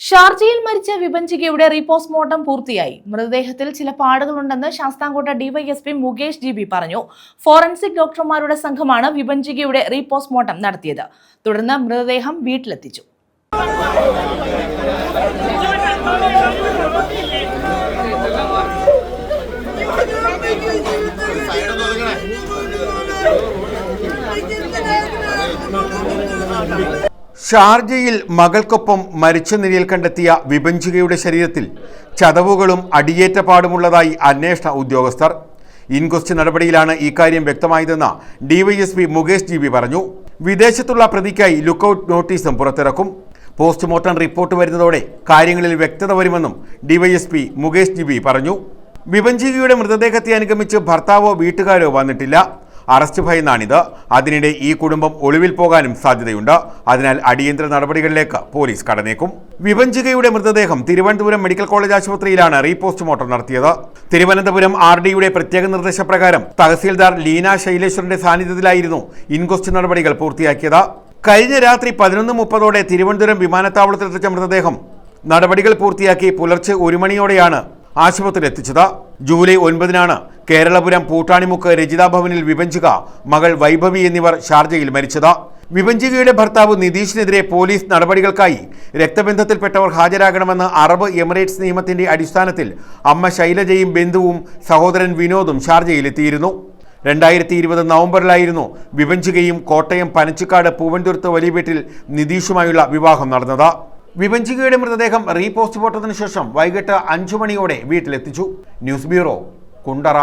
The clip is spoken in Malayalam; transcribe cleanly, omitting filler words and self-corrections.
ഷാർജയിൽ മരിച്ച വിഭഞ്ചികയുടെ റീപോസ്റ്റ്മോർട്ടം പൂർത്തിയായി. മൃതദേഹത്തിൽ ചില പാടുകളുണ്ടെന്ന് Sasthamcotta DYSP Mukesh G B പറഞ്ഞു. ഫോറൻസിക് ഡോക്ടർമാരുടെ സംഘമാണ് വിഭഞ്ചികയുടെ റീപോസ്റ്റ്മോർട്ടം നടത്തിയത്. തുടർന്ന് മൃതദേഹം വീട്ടിലെത്തിച്ചു. ഷാർജയിൽ മകൾക്കൊപ്പം മരിച്ച നിലയിൽ കണ്ടെത്തിയ വിഭഞ്ചികയുടെ ശരീരത്തിൽ ചതവുകളും അടിയേറ്റ പാടുമുള്ളതായി അന്വേഷണ ഉദ്യോഗസ്ഥർ. ഇൻക്വസ്റ്റ് നടപടിയിലാണ് ഇക്കാര്യം വ്യക്തമായതെന്ന് ഡിവൈഎസ്പി മുകേഷ് ജി ബി പറഞ്ഞു. വിദേശത്തുള്ള പ്രതിക്കായി ലുക്കൌട്ട് നോട്ടീസും പുറത്തിറക്കും. പോസ്റ്റ്മോർട്ടം റിപ്പോർട്ട് വരുന്നതോടെ കാര്യങ്ങളിൽ വ്യക്തത വരുമെന്നും ഡിവൈഎസ്പി മുകേഷ് ജി ബി പറഞ്ഞു. വിഭഞ്ചികയുടെ മൃതദേഹത്തെ അനുഗമിച്ച് ഭർത്താവോ വീട്ടുകാരോ വന്നിട്ടില്ല. അറസ്റ്റ് ഭയന്നാണിത്. അതിനിടെ ഈ കുടുംബം ഒളിവിൽ പോകാനും സാധ്യതയുണ്ട്. അതിനാൽ അടിയന്തര നടപടികളിലേക്ക് പോലീസ് കടന്നേക്കും. വിഭഞ്ചികയുടെ മൃതദേഹം തിരുവനന്തപുരം മെഡിക്കൽ കോളേജ് ആശുപത്രിയിലാണ് റീപോസ്റ്റ്മോർട്ടം നടത്തിയത്. തിരുവനന്തപുരം RDയുടെ പ്രത്യേക നിർദ്ദേശപ്രകാരം തഹസീൽദാർ ലീന ശൈലേശ്വരന്റെ സാന്നിധ്യത്തിലായിരുന്നു ഇൻക്വസ്റ്റ് നടപടികൾ പൂർത്തിയാക്കിയത്. കഴിഞ്ഞ രാത്രി 11:30 തിരുവനന്തപുരം വിമാനത്താവളത്തിലെത്തിച്ച മൃതദേഹം നടപടികൾ പൂർത്തിയാക്കി പുലർച്ചെ 1 മണിയോടെയാണ് ആശുപത്രിയിൽ എത്തിച്ചത്. ജൂലൈ 9 കേരളപുരം പൂട്ടാണിമുക്ക് രജിത ഭവനിൽ വിഭഞ്ചിക, മകൾ വൈഭവി എന്നിവർ ഷാർജയിൽ മരിച്ചത്. വിഭഞ്ചികയുടെ ഭർത്താവ് നിതീഷിനെതിരെ പോലീസ് നടപടികൾക്കായി രക്തബന്ധത്തിൽപ്പെട്ടവർ ഹാജരാകണമെന്ന് അറബ് എമിറേറ്റ്സ് നിയമത്തിന്റെ അടിസ്ഥാനത്തിൽ അമ്മ ശൈലജയും ബന്ധുവും സഹോദരൻ വിനോദും ഷാർജയിലെത്തിയിരുന്നു. 2020 നവംബറിലായിരുന്നു വിഭഞ്ചികയും കോട്ടയം പനച്ചിക്കാട് പൂവൻതുരുത്ത് വലിയ വീട്ടിൽ നിതീഷുമായുള്ള വിവാഹം നടന്നത്. വിഭഞ്ചികയുടെ മൃതദേഹം റീപോസ്റ്റ്മോർട്ടത്തിന് ശേഷം വൈകിട്ട് 5 മണിയോടെ വീട്ടിലെത്തിച്ചു. News bureau, Kundara.